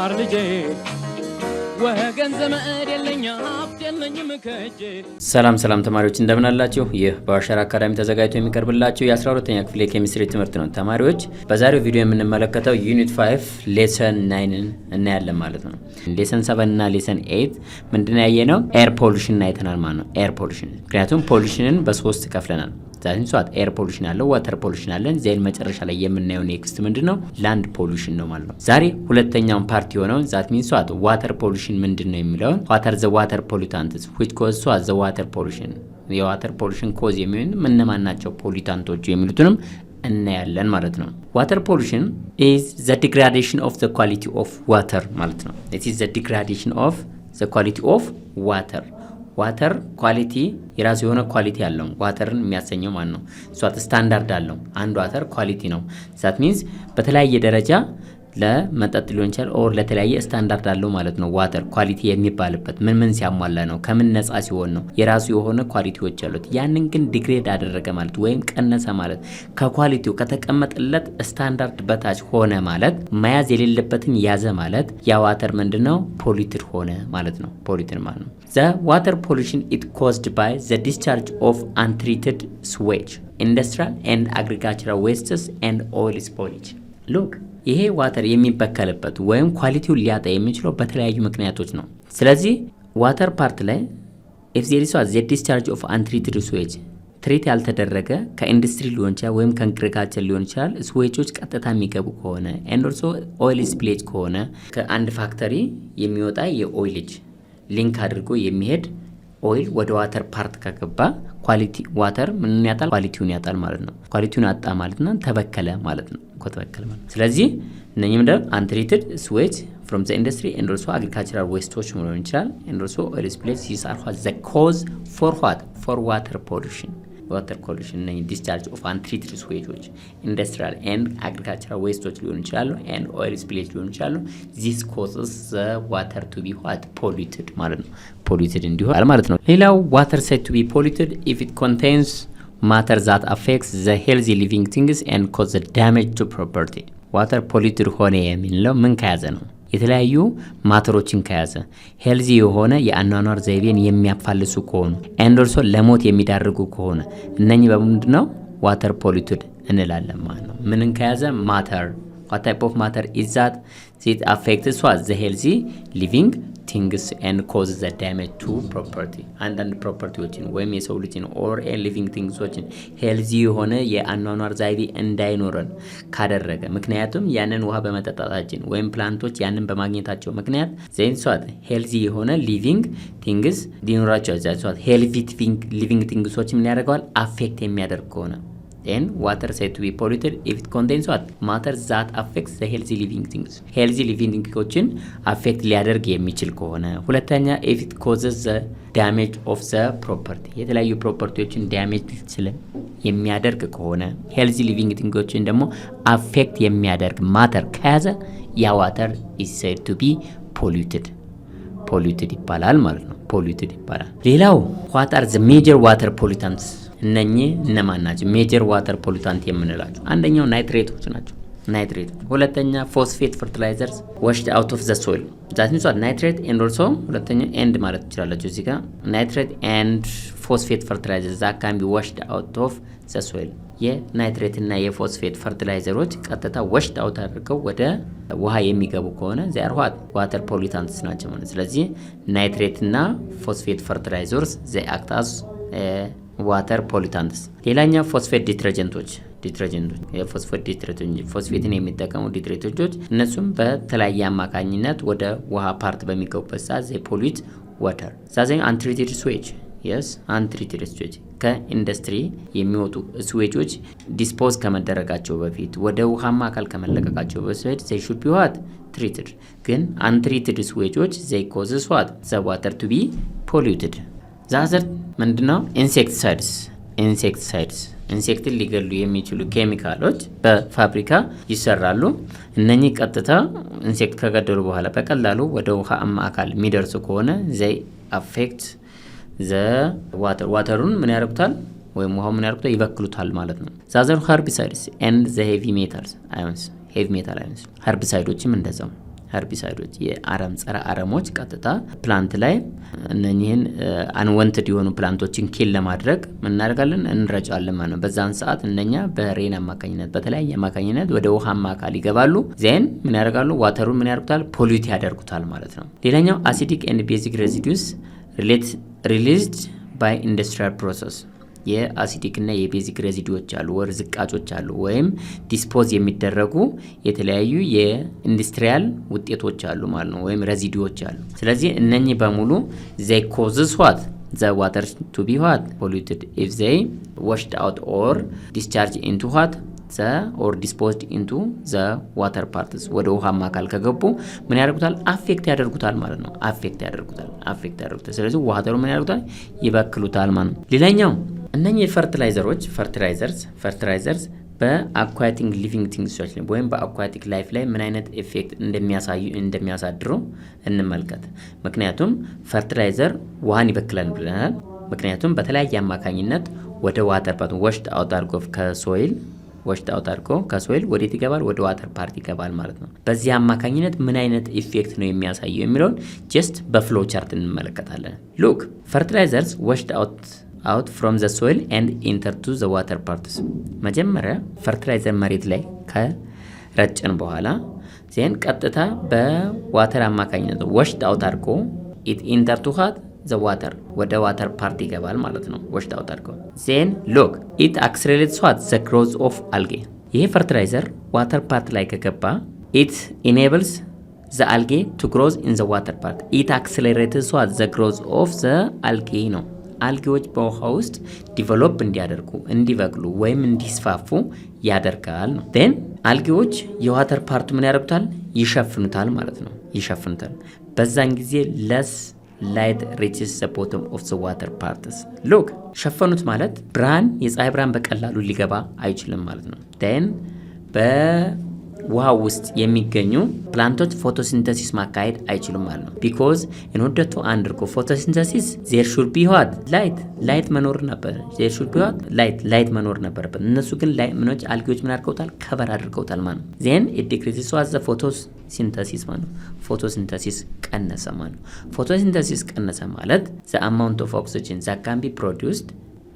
ማር ልጄ ወገን ዘመድ የለኝ ሀብት የለኝም ከእጄ። ሰላም ተማሪዎች እንደምን አላችሁ? ይህ በአዋሸራ አካዳሚ ተዘጋጅቶ የሚቀርብላችሁ የ12ኛ ክፍል የኬሚስትሪ ትምህርት ነው። ተማሪዎች በዛሬው ቪዲዮ የምንመለከተው ዩኒት 5 ሌሰን 9ን እናያለን ማለት ነው። ሌሰን 7 እና ሌሰን 8 ምንድነው ያየነው? ኤር ፖሉሽን አይተናል ማለት ነው። ኤር ፖሉሽን ምክንያቱም ፖሉሽንን በሶስት ከፍለናል። ዛሬ ሷት ኤር ፖሉሽን አለ፣ ዋተር ፖሉሽን አለ። ዜን መጨረሻ ላይ የምናየው ኔክስት ምንድነው? ላንድ ፖሉሽን ነው ማለት ነው። ዛሬ ሁለተኛውን ፓርት የሆነው ዛት ሚንስ ሷት ዋተር ፖሉሽን ምንድነው የሚለው ዋተር ዘ ዋተር ፖሉታንትስ which cause ሷት ዘ ዋተር ፖሉሽን የዋተር ፖሉሽን ኮዝ የሚሆን እነማን ናቸው ፖሉታንቶቹ የሚሉትንም እናያለን ማለት ነው። ዋተር ፖሉሽን is the degradation of the quality of water ማለት ነው። it is the degradation of the quality of water ዋተር ኳሊቲ የራሱ የሆነ ኳሊቲ አለው። ዋተርን የሚያሰኘው ማን ነው? ሷት ስታንዳርድ አለው። አንድ ዋተር ኳሊቲ ነው። ዛት ሚንስ በተለያየ ደረጃ ለመጠጥ ሊሆን ይችላል ኦር ለተለያየ ስታንዳርድ አለው ማለት ነው። ዋተር ኳሊቲ የሚባልበት ምን ሲያሟላ ነው? ከምን ነፃ ሲሆን ነው? የራሱ የሆነ ኳሊቲዎች አሉት። ያንን ግን ዲግሬድ አደረገ ማለት ወይም ቀነሰ ማለት ከኳሊቲው ከተቀመጠለት ስታንዳርድ በታች ሆነ ማለት መያዝ የሌለበትን ያዘ ማለት ያ ዋተር ምንድነው? ፖሊትድ ሆነ ማለት ነው። ፖሊትድ ማለት ነው። The water pollution is caused by the discharge of untreated sewage, industrial and agricultural wastes and oil spillage. Look, ይሄ ዋተር የሚበከልበት ወይም ኳሊቲውን ሊያጣ የሚችለው በተለያዩ ምክንያቶች ነው። ስለዚህ ዋተር ፓርት ላይ if there is the discharge of untreated sewage ትሪት ያልተደረገ ከኢንዱስትሪ ሊሆን ይችላል ወይም ከአግሪካልቸር ሊሆን ይችላል ስዌጆች ቀጥታ የሚገቡ ከሆነ and also oil spillage ከሆነ ከአንድ ፋክተሪ የሚወጣ የኦይልጅ ሊንክ አድርጎ የሚሄድ ኦይል ወደ ዋተር ፓርት ከገባ ኳሊቲ ዋተር ምን ያጣል? ኳሊቲውን ያጣል ማለት ነው። ኳሊቲውን አጣ ማለት ነው ተበከለ ማለት ነው። ተበከለ ማለት ስለዚህ እነኚህም ደግሞ untreated sewage from the industry and also agricultural wastes ሊሆን ይችላል and also oil spillage these are the cause for what? For water pollution. water pollution and discharge of untreated sewage, industrial and agricultural wastes ሊሆን ይችላል and oil spillage ሊሆን ይችላል. This causes the water to be what? Polluted ማለት ነው። polluted እንዲሆን ማለት ነው። ሌላው water said to be polluted if it contains matter that affects the healthy living things and cause damage to property. water polluted ሆነ የሚለው ምን ከያዘ ነው? የተለያዩ ማተሮችን ከያዘ ሄልዚ የሆነ የአኗኗር ዘይቤን የሚያፋልሱ ከሆኑ and also ለሞት የሚዳርጉ ከሆነ እነኚህ በምንድነው ዋተር ፖሊትድ እንላለን ማለት ነው። ምንን ከያዘ? ማተር። what type of matter is that? it affects the healthy living things and causes the damage to property. አንዳንድ ፕሮፐርቲዎችን ወይም የሰው ልጅን or a living thingsዎችን ሄልዚ የሆነ የአኗኗር ዘይቤ እንዳይኖረን ካደረገ ምክንያቱም ያንን ውሃ በመጠጣታችን ወይም ፕላንቶች ያንን በማግኘታቸው ምክንያት ዘይንሷት ሄልዚ የሆነ living things ዲኖራቸው ዛቷት healthy living thingsዎችን ምን ያደርጋል? አፌክት የሚያደርግ ከሆነ then water said to be polluted if it contains what? matter that affects the healthy living things. healthy living thingsዎችን አፌክት ሊያደርግ የሚችል ከሆነ ሁለተኛ if it causes the damage of the property የተለያዩ ፕሮፐርቲዎችን ዳሜጅ የሚያደርግ ከሆነ healthy living thingsዎችን ደግሞ አፌክት የሚያደርግ ማተር ከያዘ ያ ዋተር is said to be polluted ይባላል ማለት ነው። polluted ይባላል። ሌላው what are the major water pollutants? እነኚህ እነማን ናቸው? ሜጀር ዋተር ፖሉታንት የምንላቸው አንደኛው ናይትሬቶች ናቸው። ናይትሬት ሁለተኛ ፎስፌት ፈርቲላይዘርስ washed out of the soil that means ናይትሬት and also ሁለተኛ ኤንድ ማለት ትችላላችሁ እዚህ ጋር ናይትሬት and phosphate fertilizers that can be washed out of the soil የናይትሬት እና የፎስፌት ፈርቲላይዘሮች ቀጥታ washed out አድርገው ወደ ውሃ የሚገቡ ከሆነ they are what? water pollutants ናቸው ማለት ስለዚህ ናይትሬት እና ፎስፌት ፈርቲላይዘርስ they act as ዋተር ፖሊታንትስ። ሌላኛው ፎስፌት ዲተርጀንቶች የፎስፌት ዲተርጀንት ፎስፌትን የሚጠቀሙ ዲተርጀንቶች እነሱም በተለያየ አማካኝነት ወደ ውሃ ፓርት በሚገቡበት ሰዓት they pollute water. ዛዘኝ untreated sewage untreated sewage ከኢንዱስትሪ የሚወጡ ስዌጆች ዲስፖዝ ከመደረጋቸው በፊት ወደ ውሃማ አካል ከመለቀቃቸው በፊት they should be what? treated. ግን untreated ስዌጆች they causes what? the water to be polluted. ዛዘር ምንድነው? ኢንሴክቲሳይድስ ኢንሴክትን ሊገሉ የሚችሉ ኬሚካሎች በፋብሪካ ይሰራሉ። እነኚህ ቀጥታ ኢንሴክት ከገደሉ በኋላ በቀላሉ ወደ ውሃማ አካል የሚደርሱ ከሆነ they affect the waterውን ምን ያደርጉታል? ወይም ውሃው ምን ያደርጉታል? ይበክሉታል ማለት ነው። ዛዘር herbicides and the heavy metal ions herbicideዎችም እንደዛው ሄርቢሳይዶች የአረም ጸረ አረሞች ቀጥታ ፕላንት ላይ እነኚህን አንወንትድ የሆኑ ፕላንቶችን ኪል ለማድረግ ምን እናደርጋለን እንረጫለን ማለት ነው። በዛን ሰዓት እነኛ በሬን አማካኝነት በተለያየ አማካኝነት ወደ ውሃማ አካል ይገባሉ። ዜን ምን ያደርጋሉ ዋተሩን ምን ያደርጉታል ፖሊዩት ያደርጉታል ማለት ነው። ሌላኛው አሲዲክ ኤንድ ቤዚክ ሬዚዱስ ሪሊዝድ ባይ ኢንዱስትሪያል ፕሮሰስ የአሲዲክ እና የቤዚክ ሬዚዲዎች አሉ ወር ዝቃጮች አሉ ወይም ዲስፖዝ የሚደረጉ የተለያዩ የኢንዱስትሪያል ውጤቶች አሉ ማለት ነው ወይም ሬዚዲዎች አሉ። ስለዚህ እነኚህ በሙሉ they causes what the water to be what polluted if they washed out or discharged into what the or disposed into the water parts ወደ ውሃማ አካል ከገቡ ምን ያደርጉታል አፌክት ያደርጉታል ማለት ነው። አፌክት ያደርጉታል። ስለዚህ ዋተሩ ምን ያደርጉታል ይበክሉታል ማለት ነው። ሌላኛው እነኚህ ፈርቲላይዘርስ በአኳቲክ ሊቪንግ ቲንግስ ላይ ወይም በአኳቲክ ላይፍ ላይ ምን አይነት ኢፌክት እንደሚያሳድሩ እንመልከት። ምክንያቱም ፈርቲላይዘር ውሃን ይበክላል ብለናል። ምክንያቱም በተለያየ አማካኝነት ወደ ዋተር ፓርት ወሽድ አውት አድርጎ ከሶይል ወዴት ይገባል ወደ ዋተር ፓርት ይገባል ማለት ነው። በዚህ አማካኝነት ምን አይነት ኢፌክት ነው የሚያሳየው የሚለውን ጀስት በፍሎ ቻርት እንመለከታለን። ሉክ ፈርቲላይዘርስ ወሽድ out from the soil and enter to the water parts መጀመሪያ ፈርቲላይዘር መሬት ላይ ከረጨን በኋላ ዜን ቀጥታ በዋተር አማካኝነት washed out አድርጎ it enter to the water ወደ ዋተር ፓርት ይገባል ማለት ነው። washed out አድርጎ ዜን look it accelerates the growth of algae ይሄ ፈርቲላይዘር ዋተር ፓርት ላይ ከገባ it enables the algae to grow in the water part it accelerates the growth of the algae ነው አልጌዎች በውሃ ውስጥ ዲቨሎፕ እንዲበቅሉ ወይም እንዲስፋፉ ያደርጋል ነው። ዴን አልጌዎች የዋተር ፓርት ምን ያደርጉታል ይሸፍኑታል ማለት ነው። በዛን ጊዜ less light reaches the bottom of the water parts look ሸፈኑት ማለት የፀሐይ ብርሃን በቀላሉ ሊገባ አይችልም ማለት ነው። ዴን በውሃ ውስጥ የሚገኙ ፕላንቶች ፎቶሲንተሲስ ማካሄድ አይችሉም ማለት ነው። because in order to undergo photosynthesis there should be what light መኖር ነበር። there should be what light መኖር ነበረበት። እነሱ ግን ምኖች አልጌዎች ምን አድርገውታል ከቨር አድርገውታል ማለት ነው። then it decreases what the photosynthesis ማለት ነው። ፎቶሲንተሲስ ቀነሰ ማለት ነው። ፎቶሲንተሲስ ቀነሰ ማለት the amount of oxygen that can be produced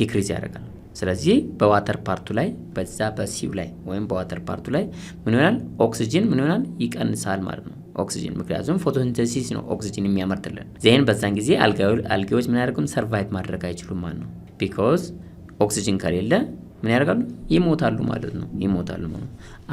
decrease ያደርጋል። ስለዚህ በዋተር ፓርቱ ላይ በዛ በሲው ላይ ወይም በዋተር ፓርቱ ላይ ምን ይሆናል ኦክሲጅን ምን ይሆናል ይቀንሳል ማለት ነው። ኦክሲጅን ምክንያቱም ፎቶሲንተሲስ ነው ኦክሲጅን የሚያመርትልን። ዜን በዛን ጊዜ አልጌዎች ምን ያደርጉን ሰርቫይቭ ማድረግ አይችሉም ማለት ነው። ቢኮዝ ኦክሲጅን ከሌለ ምን ያደርጋሉ ይሞታሉ ማለት ነው።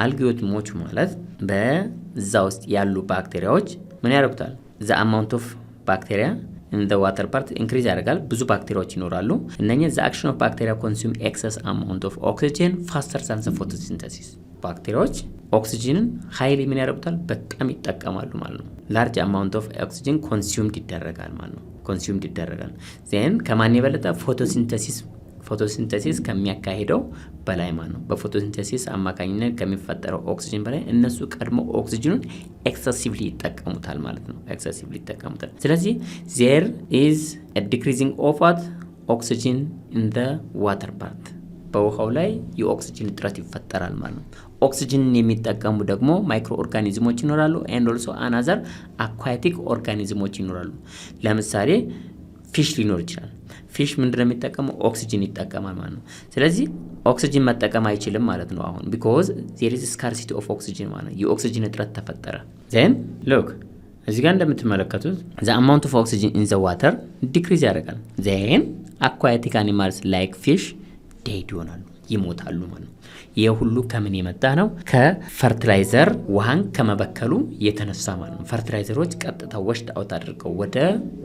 አልጌዎች ሞቹ ማለት በዛ ውስጥ ያሉ ባክቴሪያዎች ምን ያደርጉታል the amount of bacteria in the water part increase ያደርጋል። ብዙ ባክቴሪያዎች ይኖራሉ። እነኚህ the action of bacteria consume excess amount of oxygen faster than the photosynthesis ባክቴሪያዎች ኦክሲጅንን ሃይሊ ምን ያደርጉታል በጣም ይጠቀማሉ ማለት ነው። large amount of oxygen consumed ይደረጋል ማለት ነው። then ከማን የበለጠ ፎቶሲንተሲስ ከሚያካሂደው በላይ ማለት ነው። በፎቶሲንተሲስ አማካኝነት ከሚፈጠረው ኦክሲጅን በላይ እነሱ ቀድሞ ኦክሲጅኑን ኤክሰሲቭሊ ይጠቀሙታል ማለት ነው። ስለዚህ there is a decreasing of oxygen in the water part በውሃው ላይ የኦክሲጅን እጥረት ይፈጠራል ማለት ነው። ኦክሲጅን የሚጠቀሙ ደግሞ ማይክሮ ኦርጋኒዝሞች ይኖራሉ and also another aquatic organisms ይኖራሉ። ለምሳሌ ፊሽ ሊኖር ይችላል። ፊሽ ምንድነው የሚጠቀመው ኦክሲጅን ይጠቀማል ማለት ነው። ስለዚህ ኦክሲጅን መጠቀም አይችልም ማለት ነው አሁን because there is scarcity of oxygen ማለት ነው። የኦክሲጅን እጥረት ተፈጠረ። then look እዚህ ጋር እንደምትመለከቱት the amount of oxygen in the water decrease ያደርጋል። then aquatic animals like fish dead ይሞታሉ ማለት ነው። ይሄ ሁሉ ከምን የመጣ ነው? ከፈርቲላይዘር ውሃን ከመበከሉ የተነሳ ማለት ነው። ፈርቲላይዘሮች ቀጥታ ወሽድ አውት አድርገው ወደ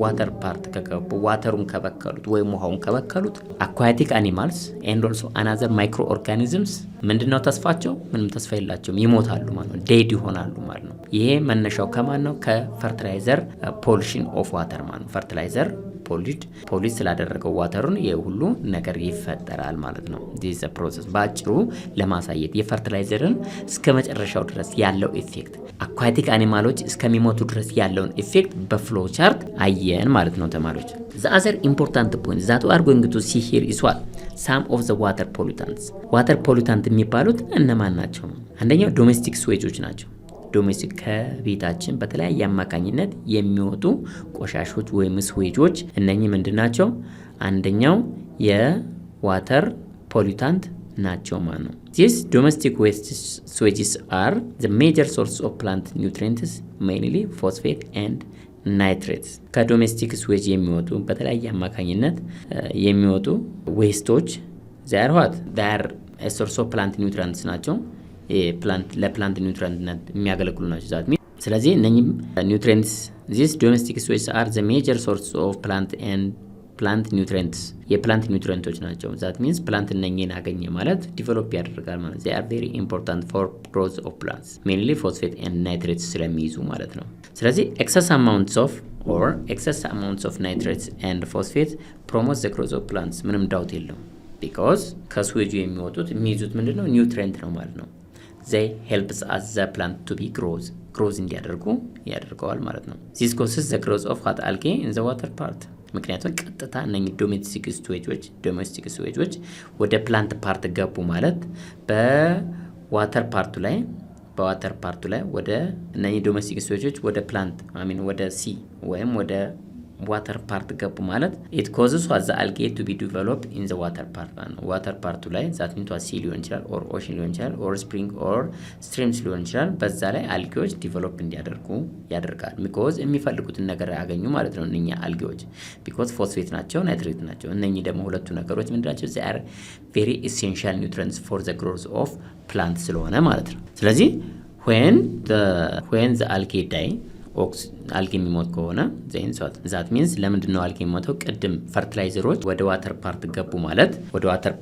ዋተር ፓርት ከገቡ ዋተሩን ከበከሉት ወይም ውሃውን ከበከሉት አኳቲክ አኒማልስ ኤንድ ኦልሶ አናዘር ማይክሮ ኦርጋኒዝምስ ምንድነው ተስፋቸው? ምንም ተስፋ የላቸውም፣ ይሞታሉ ማለት ነው። ዴድ ይሆናሉ ማለት ነው። ይሄ መነሻው ከማን ነው? ከፈርቲላይዘር ፖሊሽን ኦፍ ዋተር ማለት ነው። ፈርቲላይዘር ፖሊስ ስላደረገው ዋተሩን የሁሉ ነገር ይፈጠራል ማለት ነው። ዲስ ፕሮሰስ ባጭሩ ለማሳየት የፈርቲላይዘርን እስከ መጨረሻው ድረስ ያለው ኢፌክት አኳቲክ አኒማሎች እስከሚሞቱ ድረስ ያለውን ኢፌክት በፍሎ ቻርት አየን ማለት ነው ተማሪዎች። the other important point that we are going to see here is what some of the water pollutant የሚባሉት እነማን ናቸው? አንደኛው ዶሜስቲክ ስዌጆች ናቸው። ዶሜስቲክ ከቤታችን በተለያየ አማካኝነት የሚወጡ ቆሻሾች ወይም ስዌጆች እነኚህ ምንድናቸው? አንደኛው የዋተር ፖሊታንት ናቸው ማለት ነው። These domestic waste sewage are the major source of plant nutrients, mainly phosphate and nitrates. ከዶሜስቲክ ስዌጅ የሚወጡ በተለያየ አማካኝነት የሚወጡ ዌስቶች they are what? They are a source of plant nutrients ናቸው። ለፕላንት ኒውትሪየንትነት የሚያገለግሉ ናቸው። ዛት ሚንስ ስለዚህ እነኚህም ኒውትሪየንትስ these domestic sewage are the major source of plant nutrients የፕላንት ኒውትሪየንቶች ናቸው። ዛት ሚንስ ፕላንት እነኚህን አገኘ ማለት ዲቨሎፕ ያደርጋል ማለት they are very important for growth of plants, mainly phosphate and nitrates ስለሚይዙ ማለት ነው። ስለዚህ excess amounts of nitrates and phosphate promotes the growth of plants ምንም ዳውት የለውም። ቢኮዝ ከስዌጁ የሚወጡት የሚይዙት ምንድነው? ኒውትሪየንት ነው ማለት ነው። they helps us the plant to be grows እንዲያደርጉ ያደርገዋል ማለት ነው። this causes the growth of hot algae in the water part ምክንያቱም ቀጥታ እነኚህ ዶሜስቲክ ስዌጆች ወደ ፕላንት ፓርት ገቡ ማለት በዋተር ፓርቱ ላይ ወደ እነኚህ ዶሜስቲክ ስዌጆች ወደ ፕላንት ወደ ሲ ወይም ወደ ዋተር ፓርት ገቡ ማለት it causes the algae to be developed in the water part ዋተር ፓርቱ ላይ ዛት ሚንቷ ሲ ሊሆን ይችላል ኦር ኦሽን ሊሆን ይችላል ኦር ስፕሪንግ ኦር ስትሪምስ ሊሆን ይችላል። በዛ ላይ አልጌዎች ዲቨሎፕ እንዲያደርጉ ያደርጋል። ቢኮዝ የሚፈልጉትን ነገር ያገኙ ማለት ነው። እነኛ አልጌዎች ቢኮዝ ፎስፌት ናቸው፣ ናይትሬት ናቸው። እነኚህ ደግሞ ሁለቱ ነገሮች ምንድናቸው? they are very essential nutrients for the growth of plant ስለሆነ ማለት ነው። ስለዚህ when the algae die አልጌ የሚሞት ከሆነ ዛት ሚንስ ለምንድን ነው አልጌ የሚሞተው? ቅድም ፈርቲላይዘሮች ወደ ዋተር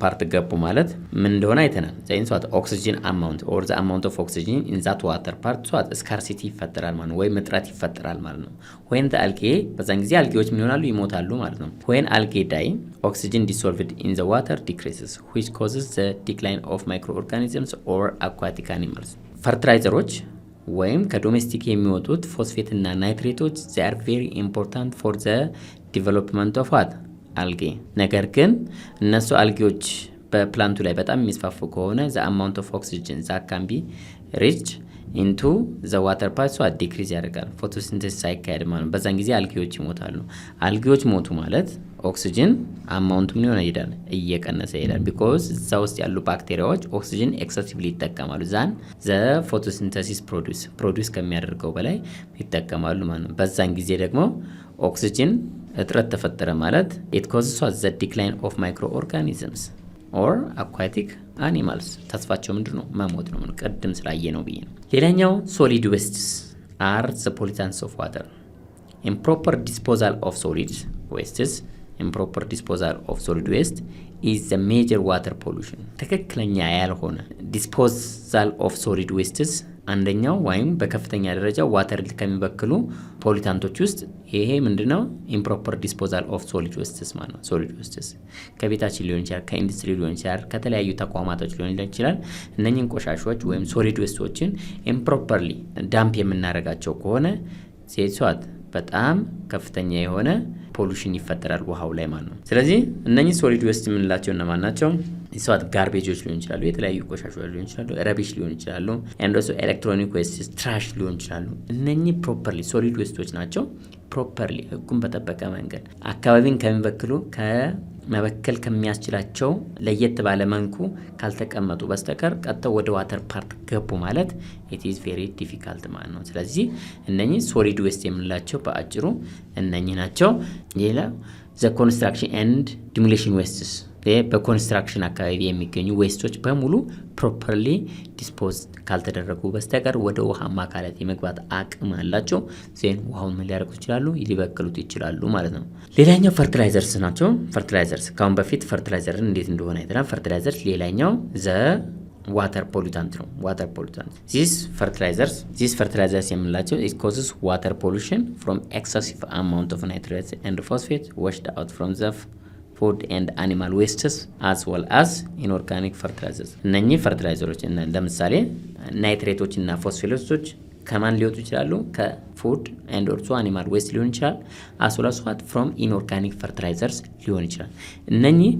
ፓርት ገቡ ማለት ምን እንደሆነ አይተናል። ዛይንስ ዋት ኦክሲጅን አማውንት ኦር ዘ አማውንት ኦፍ ኦክሲጅን ኢን ዛት ዋተር ፓርት ዋት ስካርሲቲ ይፈጠራል ማለት ነው፣ ወይም እጥረት ይፈጠራል ማለት ነው። when the algae በዛን ጊዜ አልጌዎች ምን ይሆናሉ? ይሞታሉ ማለት ነው። when algae die oxygen dissolved in the water decreases which causes the decline of microorganisms or aquatic animals. ፈርቲላይዘሮች ወይም ከዶሜስቲክ የሚወጡት ፎስፌት እና ናይትሬቶች they are very important for the development of what algae። ነገር ግን እነሱ አልጌዎች በፕላንቱ ላይ በጣም የሚስፋፉ ከሆነ the amount of oxygen that can be reached into the water part so decrease ያደርጋል። ፎቶሲንተሲስ ሳይካሄድ ማለት በዛን ጊዜ አልጌዎች ይሞታሉ። አልጌዎች ሞቱ ማለት ኦክሲጅን አማውንቱ ምን ይሆናል? እየቀነሰ ይሄዳል። ቢኮዝ እዛ ውስጥ ያሉ ባክቴሪያዎች ኦክሲጅን ኤክሰሲቭሊ ይጠቀማሉ። ዛን ዘ ፎቶሲንተሲስ ፕሮዲዩስ ከሚያደርገው በላይ ይጠቀማሉ ማለት ነው። በዛን ጊዜ ደግሞ ኦክሲጅን እጥረት ተፈጠረ ማለት it causes the decline of microorganisms or aquatic animals ተስፋቸው ምንድነው? መሞት ነው። ቀድም ስላየ ነው ብዬ ነው። ሌላኛው solid wastes are the pollutants of water. Improper disposal of solid waste is the major water pollution. ትክክለኛ ያልሆነ disposal of solid wastes አንደኛው ወይም በከፍተኛ ደረጃ ዋተር ከሚበክሉ ፖሊታንቶች ውስጥ ይሄ ምንድነው? ኢምፕሮፐር ዲስፖዛል ኦፍ ሶሊድ ዌስትስ ማለት ነው። ሶሊድ ዌስትስ ከቤታችን ሊሆን ይችላል፣ ከኢንዱስትሪ ሊሆን ይችላል፣ ከተለያዩ ተቋማቶች ሊሆን ይችላል። እነኚህን ቆሻሾች ወይም ሶሊድ ዌስቶችን ኢምፕሮፐርሊ ዳምፕ የምናደርጋቸው ከሆነ ሴቷት በጣም ከፍተኛ የሆነ ፖሉሽን ይፈጠራል ውሃው ላይ ማለት ነው። ስለዚህ እነኚህ ሶሊድ ዌስት የምንላቸው እነማን ናቸው? ኢስዋት ጋርቤጆች ሊሆን ይችላሉ፣ የተለያዩ ቆሻሾች ሊሆን ይችላሉ፣ ረቢሽ ሊሆን ይችላሉ፣ እንደሱ ኤሌክትሮኒክ ዌስት ትራሽ ሊሆን ይችላሉ። እነኚህ ፕሮፐርሊ ሶሊድ ዌስቶች ናቸው። ፕሮፐርሊ ህጉን በጠበቀ መንገድ አካባቢን ከሚበክሉ ከመበከል ከሚያስችላቸው ለየት ባለ መንኩ ካልተቀመጡ በስተቀር ቀጥተው ወደ ዋተር ፓርት ገቡ ማለት it is very difficult ማለት ነው። ስለዚህ እነኚህ ሶሊድ ዌስት የምንላቸው በአጭሩ እነኚህ ናቸው። ሌላ the construction and demolition wastes በኮንስትራክሽን አካባቢ የሚገኙ ዌስቶች በሙሉ ፕሮፐርሊ ዲስፖዝ ካልተደረጉ በስተቀር ወደ ውሃማ አካላት የመግባት አቅም አላቸው። ዜን ውሃውን ምን ሊያደርጉ ይችላሉ? ሊበክሉት ይችላሉ ማለት ነው። ሌላኛው ፈርቲላይዘርስ ናቸው። ፈርቲላይዘርስ ካሁን በፊት ፈርቲላይዘርን እንዴት እንደሆነ አይተናል። ፈርቲላይዘርስ ሌላኛው ዋተር ፖሉታንት ነው። ዋተር ፖሉታንት ዚስ ፈርቲላይዘርስ የምንላቸው it causes water pollution from excessive amount of nitrates and phosphate washed out from the food and animal wastes as well as inorganic fertilizers. እነኚህ ፈርቲላይዘሮች ለምሳሌ ናይትሬቶች እና ፎስፌቶች ከማን ሊወጡ ይችላሉ? ከፉድ and also animal waste ሊሆን ይችላል። as well as what from inorganic fertilizers ሊሆን ይችላል። እነኚህ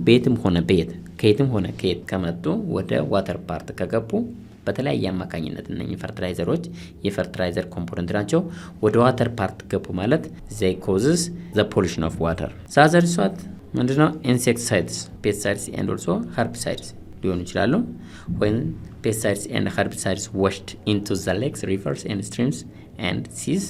ከየትም ሆነ ከየት ከመጡ ወደ ዋተር ፓርት ከገቡ በተለያየ አማካኝነት እነኚህ ፈርቲላይዘሮች የፈርቲላይዘር ኮምፖነንት ናቸው ወደ ዋተር ፓርት ገቡ ማለት they causes the pollution of water ሳዘር ሷት ምንድነው insecticides pesticides and also herbicides ሊሆኑ ይችላሉ when pesticides and herbicides washed into the lakes rivers and streams and seas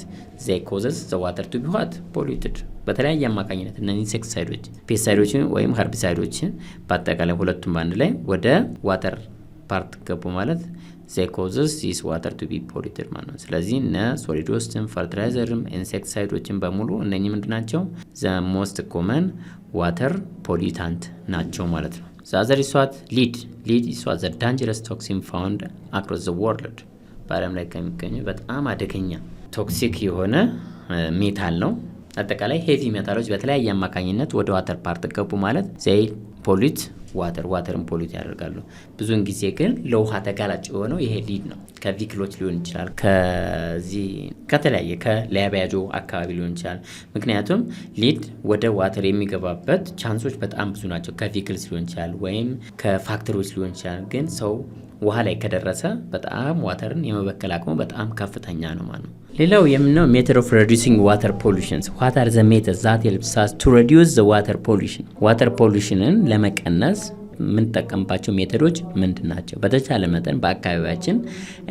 they causes the water to be what polluted በተለያየ አማካኝነት እነዚህ ኢንሴክቲሳይዶች ፔስቲሳይዶችን ወይም ሀርቢሳይዶችን በአጠቃላይ ሁለቱም ባንድ ላይ ወደ ዋተር ፓርት ገቡ ማለት they causes this water to be polluted ማለት ነው ስለዚህ እነ ሶሊድ ዌስትም ፈርቲላይዘርም ኢንሴክቲሳይዶችን በሙሉ እነኚህ ምንድናቸው the most common water pollutant ናቸው ማለት ነው the other is what lead is what the dangerous toxin found across the world በዓለም ላይ ከሚገኙ በጣም አደገኛ ቶክሲክ የሆነ ሜታል ነው አጠቃላይ ሄቪ ሜታሎች በተለያየ አማካኝነት ወደ ዋተር ፓርት ገቡ ማለት they pollute ዋተርን ፖሊት ያደርጋሉ ብዙውን ጊዜ ግን ለውሃ ተጋላጭ የሆነው ይሄ ሊድ ነው ከቪክሎች ሊሆን ይችላል ከዚህ ከተለያየ ከላያባያጆ አካባቢ ሊሆን ይችላል ምክንያቱም ሊድ ወደ ዋተር የሚገባበት ቻንሶች በጣም ብዙ ናቸው ከቪክልስ ሊሆን ይችላል ወይም ከፋክተሪዎች ሊሆን ይችላል ግን ሰው ውሃ ላይ ከደረሰ በጣም ዋተርን የመበከል አቅሙ በጣም ከፍተኛ ነው ማለት ነው ሌላው የምንለው ሜተድ ኦፍ ሪዲዩሲንግ ዋተር ፖሉሽንስ what are the methods that helps us to reduce the water pollution ዋተር ፖሉሽንን ለመቀነስ የምንጠቀምባቸው ሜተዶች ምንድናቸው በተቻለ መጠን በአካባቢያችን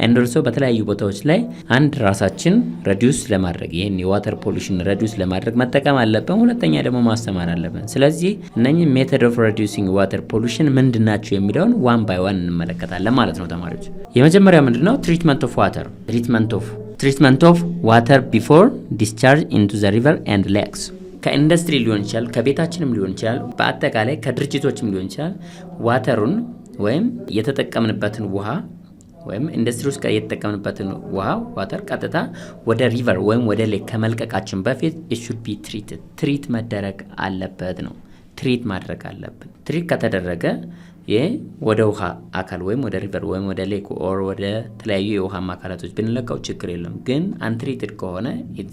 and also በተለያዩ ቦታዎች ላይ አንድ ራሳችን ሪዲዩስ ለማድረግ ይሄን የዋተር ፖሉሽን ሪዲዩስ ለማድረግ መጠቀም አለብን ሁለተኛ ደግሞ ማስተማር አለብን ስለዚህ እነኚህ ሜተድ ኦፍ ሪዲዩሲንግ ዋተር ፖሉሽን ምንድናቸው የሚለውን ዋን ባይ ዋን እንመለከታለን ማለት ነው ተማሪዎች የመጀመሪያው ምንድነው ትሪትመንት ኦፍ ዋተር treatment of water before discharge into the river and lakes ከኢንዱስትሪ ሊሆን ይችላል ከቤታችንም ሊሆን ይችላል በአጠቃላይ ከድርጅቶችም ሊሆን ይችላል ዋተሩን ወይም የተጠቀምንበትን ውሃ ወይም ኢንዱስትሪ ውስጥ የተጠቀምንበትን ውሃ ዋተር ቀጥታ ወደ ሪቨር ወይም ወደ ሌክ ከመልቀቃችን በፊት it should be treated ትሪት መደረግ አለበት ነው ትሪት ማድረግ አለብን ትሪት ከተደረገ ወደ ውሃ አካል ወይም ወደ ሪቨር ወይም ወደ ሌክ ኦር ወደ ተለያዩ የውሃ አካላቶች ብንለቀው ችግር የለም ግን untreated ከሆነ it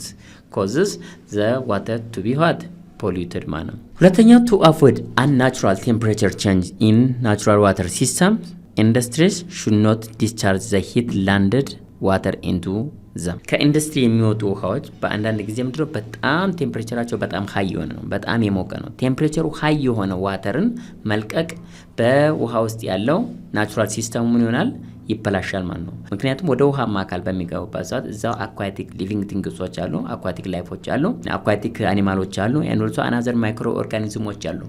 causes the water to be what polluted ማለት ሁለተኛው to avoid unnatural temperature change in natural water systems industries should not discharge the heat landed water into them ከኢንዱስትሪ የሚወጡ ውሃዎች በአንዳንድ ጊዜ ምንድነው በጣም ቴምፕሬቸራቸው በጣም ሃይ የሆነ ነው በጣም የሞቀ ነው ቴምፕሬቸሩ ሃይ የሆነ ዋተርን መልቀቅ በውሃ ውስጥ ያለው ናቹራል ሲስተሙ ምን ይሆናል ይበላሻል ማለት ነው ምክንያቱም ወደ ውሃ አካል በሚገቡበት ሰዓት እዛው አኳቲክ ሊቪንግ ቲንግሶች አሉ አኳቲክ ላይፎች አሉ አኳቲክ አኒማሎች አሉ and also another micro organisms አሉ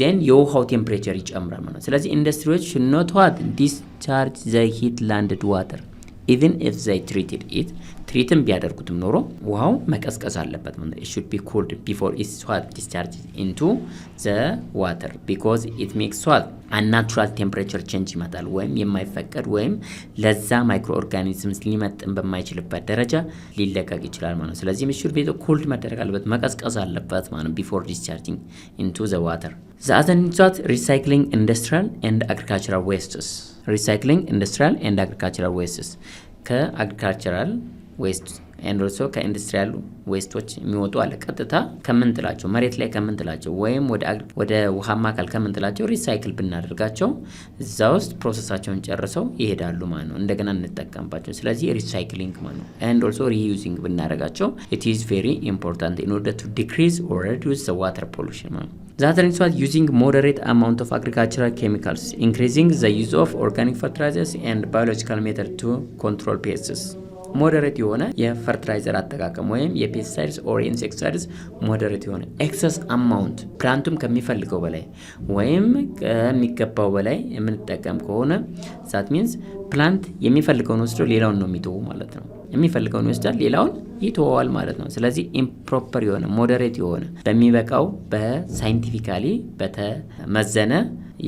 then የውሃው ቴምፕሬቸር ይጨምራል ማለት ነው ስለዚህ ኢንዱስትሪዎች should not what discharge the heat landed water even if they treated it treating ቢያደርጉትም ኖሮ ውሃው መቀዝቀዝ አለበት ማለት it should be cooled before it's what discharged into the water because it makes what unnatural temperature change ይመጣል ወይም የማይፈቀድ ወይም ለዛ ማይክሮ ኦርጋኒዝምስ ሊመጥን በማይችልበት ደረጃ ሊለቀቅ ይችላል ማለት ስለዚህ it should be cooled መደረግ አለበት መቀዝቀዝ አለበት ማለት before discharging into the water the other is what recycling industrial and agricultural wastes recycling industrial and agricultural wastes ከአግሪካልቸራል ዌስት and also ከኢንዱስትሪያል ዌስቶች የሚወጡ አለ ቀጥታ ከመንጥላቸው መሬት ላይ ከመንጥላቸው ወይም ወደ ውሃማ አካል ከመንጥላቸው ሪሳይክል ብናደርጋቸው እዛ ውስጥ ፕሮሰሳቸውን ጨርሰው ይሄዳሉ ማለት ነው እንደገና እንጠቀምባቸው ስለዚህ ሪሳይክሊንግ ማለት ነው and also reusing ብናደርጋቸው it is very important in order to decrease or reduce the water pollution ማለት ነው that is what using moderate amount of agricultural chemicals increasing the use of organic fertilizers and biological method to control pests ሞዴሬት የሆነ የፈርቲላይዘር አጠቃቀም ወይም የፔስቲሳይድስ ኦር ኢንሴክቲሳይድስ ሞዴሬት የሆነ ኤክሰስ አማውንት ፕላንቱም ከሚፈልገው በላይ ወይም ከሚገባው በላይ የምንጠቀም ከሆነ that means ፕላንት የሚፈልገውን ወስዶ ሌላውን ነው የሚተው ማለት ነው የሚፈልገውን ይወስዳል ሌላውን ይተዋል ማለት ነው ስለዚህ ኢምፕሮፐር የሆነ ሞዴሬት የሆነ በሚበቃው በሳይንቲፊካሊ በተመዘነ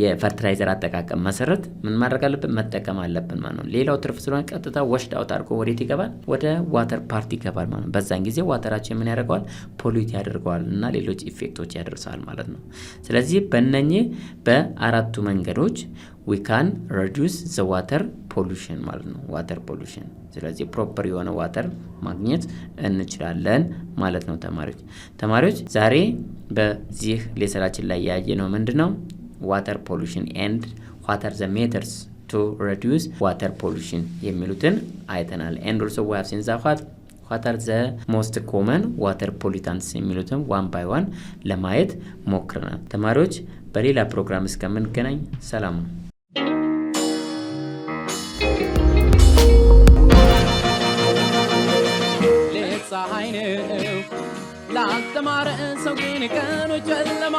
የፈርቲላይዘር አጠቃቀም መሰረት ምን ማድረግ አለብን መጠቀም አለብን ማለት ነው ሌላው ትርፍ ስለሆነ ቀጥታ ወሽድ አውት አድርጎ ወዴት ይገባል ወደ ዋተር ፓርት ይገባል ማለት ነው በዛን ጊዜ ዋተራችን ምን ያደርገዋል ፖሊዩት ያደርገዋል እና ሌሎች ኢፌክቶች ያደርሳል ማለት ነው ስለዚህ በእነኚህ በአራቱ መንገዶች we can reduce the water pollution ማለት ነው water pollution ስለዚህ ፕሮፐር የሆነ ዋተር ማግኘት እንችላለን ማለት ነው ተማሪዎች ዛሬ በዚህ ሌሰናችን ላይ ያየነው ምንድነው water pollution and what are the methods to reduce water pollution የሚሉትን አይተናል and also we have seen that what are the most common water pollutants የሚሉትን one by one ለማየት ሞክረናል ተማሪዎች በሌላ ፕሮግራም እስከምንገናኝ ሰላም ፀሐይ ነው ላስተማረ ሰው ግን ቀኑ ጨለማ